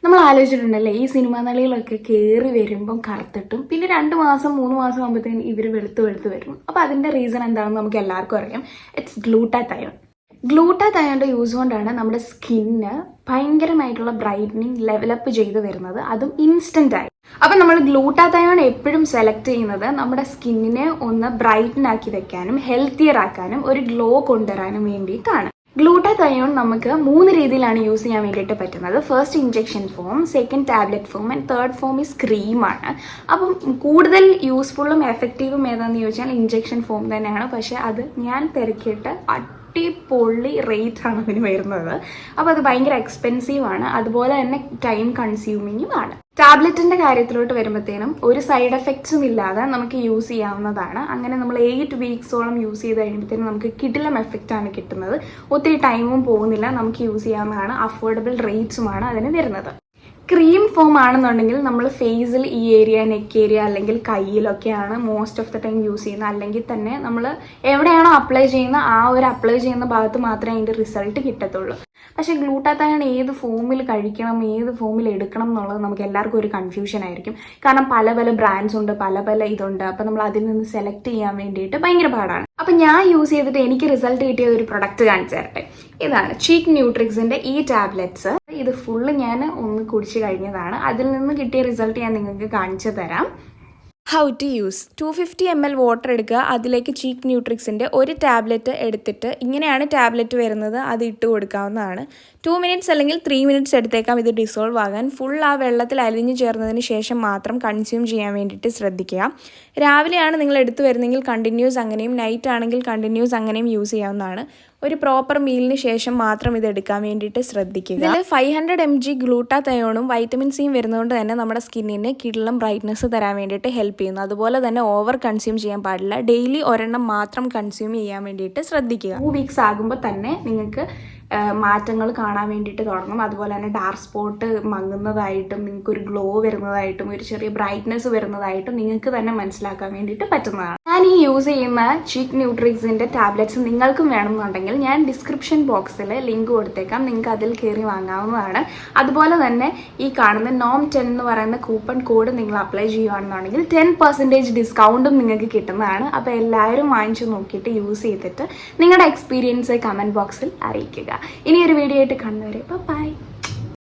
നമ്മൾ ആലോചിച്ചിട്ടുണ്ടല്ലേ ഈ സിനിമാ നടികളൊക്കെ കയറി വരുമ്പം കറുത്തിട്ടും പിന്നെ 2 മാസം 3 മാസം ആകുമ്പോഴത്തേക്കും ഇവർ വെളുത്ത് വരും. അപ്പോൾ അതിൻ്റെ റീസൺ എന്താണെന്ന് നമുക്ക് എല്ലാവർക്കും അറിയാം. It's glutathione. ഗ്ലൂട്ടാതയോണിൻ്റെ യൂസ് കൊണ്ടാണ് നമ്മുടെ സ്കിന്ന് ഭയങ്കരമായിട്ടുള്ള ബ്രൈറ്റനിങ് ലെവലപ്പ് ചെയ്ത് വരുന്നത്, അതും ഇൻസ്റ്റൻ്റ് ആയി. അപ്പം നമ്മൾ ഗ്ലൂട്ടാതയോൺ എപ്പോഴും സെലക്ട് ചെയ്യുന്നത് നമ്മുടെ സ്കിന്നിനെ ഒന്ന് ബ്രൈറ്റൻ ആക്കി വെക്കാനും ഹെൽത്തിയർ ആക്കാനും ഒരു ഗ്ലോ കൊണ്ടുവരാനും വേണ്ടിയിട്ടാണ്. ഗ്ലൂട്ടാതയോൺ നമുക്ക് 3 രീതിയിലാണ് യൂസ് ചെയ്യാൻ വേണ്ടിയിട്ട് പറ്റുന്നത്. First injection form, second tablet form and third form is ക്രീമാണ്. അപ്പം കൂടുതൽ യൂസ്ഫുള്ളും എഫക്റ്റീവും ഏതാണെന്ന് ചോദിച്ചാൽ ഇഞ്ചെക്ഷൻ ഫോം തന്നെയാണ്. പക്ഷേ അത് ഞാൻ തിരക്കിയിട്ട് അടിപൊളി റേറ്റ് ആണ് അതിന് വരുന്നത്. അപ്പോൾ അത് ഭയങ്കര എക്സ്പെൻസീവാണ്, അതുപോലെ തന്നെ ടൈം കൺസ്യൂമിങ്ങും ആണ്. ടാബ്ലറ്റിൻ്റെ കാര്യത്തിലോട്ട് വരുമ്പോഴത്തേനും ഒരു സൈഡ് എഫക്ട്സും ഇല്ലാതെ നമുക്ക് യൂസ് ചെയ്യാവുന്നതാണ്. അങ്ങനെ നമ്മൾ 8 വീക്സോളം യൂസ് ചെയ്ത് കഴിയുമ്പോഴത്തേനും നമുക്ക് കിടിലം എഫക്റ്റാണ് കിട്ടുന്നത്. ഒത്തിരി ടൈമും പോകുന്നില്ല, നമുക്ക് യൂസ് ചെയ്യാവുന്നതാണ്. അഫോർഡബിൾ റേറ്റ്സുമാണ് അതിന് വരുന്നത്. ക്രീം ഫോം ആണെന്നുണ്ടെങ്കിൽ നമ്മൾ ഫേസിൽ ഈ ഏരിയ, നെക്ക് ഏരിയ അല്ലെങ്കിൽ കയ്യിലൊക്കെയാണ് most of the time use ചെയ്യുന്നത്. അല്ലെങ്കിൽ തന്നെ നമ്മൾ എവിടെയാണോ അപ്ലൈ ചെയ്യുന്ന ആ ഒരു അപ്ലൈ ചെയ്യുന്ന ഭാഗത്ത് മാത്രമേ അതിൻ്റെ റിസൾട്ട് കിട്ടത്തുള്ളൂ. പക്ഷേ ഗ്ലൂട്ടാതയോൺ ഏത് ഫോമിൽ കഴിക്കണം, ഏത് ഫോമിൽ എടുക്കണം എന്നുള്ളത് നമുക്ക് എല്ലാവർക്കും ഒരു കൺഫ്യൂഷൻ ആയിരിക്കും. കാരണം പല പല ബ്രാൻഡ്സ് ഉണ്ട്, പല ഇതുണ്ട്. അപ്പം നമ്മൾ അതിൽ നിന്ന് സെലക്ട് ചെയ്യാൻ വേണ്ടിയിട്ട് ഭയങ്കര പാടാണ്. അപ്പം ഞാൻ യൂസ് ചെയ്തിട്ട് എനിക്ക് റിസൾട്ട് കിട്ടിയ ഒരു പ്രൊഡക്റ്റ് കാണിച്ചു തരട്ടെ. ഇതാണ് ചീക്ക് ന്യൂട്രിക്സിൻ്റെ ഈ ടാബ്ലറ്റ്സ്. ഇത് ഫുള്ള് ഞാൻ ഒന്ന് കുടിച്ച് കഴിഞ്ഞതാണ്. അതിൽ നിന്ന് കിട്ടിയ റിസൾട്ട് ഞാൻ നിങ്ങൾക്ക് കാണിച്ചു തരാം. How to use. 250 ml water എടുക്കുക, അതിലേക്ക് ചീക്ക് ന്യൂട്രിക്സിൻ്റെ ഒരു ടാബ്ലറ്റ് എടുത്തിട്ട് ഇങ്ങനെയാണ് ടാബ്ലറ്റ് വരുന്നത്, അത് ഇട്ട് കൊടുക്കാവുന്നതാണ്. 2 മിനിറ്റ്സ് അല്ലെങ്കിൽ 3 മിനിറ്റ്സ് എടുത്തേക്കാം ഇത് ഡിസോൾവ് ആകാൻ. ഫുൾ ആ വെള്ളത്തിൽ അലിഞ്ഞു ചേർന്നതിന് ശേഷം മാത്രം കൺസ്യൂം ചെയ്യാൻ വേണ്ടിയിട്ട് ശ്രദ്ധിക്കുക. രാവിലെയാണ് നിങ്ങൾ എടുത്തു വരുന്നതെങ്കിൽ കണ്ടിന്യൂസ് അങ്ങനെയും, നൈറ്റ് ആണെങ്കിൽ കണ്ടിന്യൂസ് അങ്ങനെയും യൂസ് ചെയ്യാവുന്നതാണ്. ഒരു പ്രോപ്പർ മീലിന് ശേഷം മാത്രം ഇത് എടുക്കാൻ വേണ്ടിയിട്ട് ശ്രദ്ധിക്കുക. ഇതിൽ 500 mg ഗ്ലൂട്ടാതയോണും വൈറ്റമിൻ സിയും വരുന്നതുകൊണ്ട് തന്നെ നമ്മുടെ സ്കിന്നിന് കിടിലം ബ്രൈറ്റ്നസ് തരാൻ വേണ്ടിയിട്ട് ഹെൽപ്പ് ചെയ്യുന്നു. അതുപോലെ തന്നെ ഓവർ കൺസ്യൂം ചെയ്യാൻ പാടില്ല. ഡെയിലി ഒരെണ്ണം മാത്രം കൺസ്യൂം ചെയ്യാൻ വേണ്ടിയിട്ട് ശ്രദ്ധിക്കുക. 2 വീക്സ് ആകുമ്പോൾ തന്നെ നിങ്ങൾക്ക് മാറ്റങ്ങൾ കാണാൻ വേണ്ടിയിട്ട് തുടങ്ങും. അതുപോലെ തന്നെ ഡാർക്ക് സ്പോട്ട് മങ്ങുന്നതായിട്ടും നിങ്ങൾക്കൊരു ഗ്ലോ വരുന്നതായിട്ടും ഒരു ചെറിയ ബ്രൈറ്റ്നസ് വരുന്നതായിട്ടും നിങ്ങൾക്ക് തന്നെ മനസ്സിലാക്കാൻ വേണ്ടിയിട്ട് പറ്റുന്നതാണ്. ഞാൻ ഈ യൂസ് ചെയ്യുന്ന ചീക്ക് ന്യൂട്രിക്സിൻ്റെ ടാബ്ലറ്റ്സ് നിങ്ങൾക്കും വേണമെന്നുണ്ടെങ്കിൽ ഞാൻ ഡിസ്ക്രിപ്ഷൻ ബോക്സിൽ ലിങ്ക് കൊടുത്തേക്കാം, നിങ്ങൾക്ക് അതിൽ കയറി വാങ്ങാവുന്നതാണ്. അതുപോലെ തന്നെ ഈ കാണുന്ന NOM10 എന്ന് പറയുന്ന കൂപ്പൺ കോഡ് നിങ്ങൾ അപ്ലൈ ചെയ്യുകയാണെന്നുണ്ടെങ്കിൽ 10% ഡിസ്കൗണ്ടും നിങ്ങൾക്ക് കിട്ടുന്നതാണ്. അപ്പോൾ എല്ലാവരും വാങ്ങിച്ചു നോക്കിയിട്ട് യൂസ് ചെയ്തിട്ട് നിങ്ങളുടെ എക്സ്പീരിയൻസ് കമൻറ്റ് ബോക്സിൽ അറിയിക്കുക. ഇനി ഒരു വീഡിയോ ആയിട്ട് കാണുന്നവരെ ബൈ.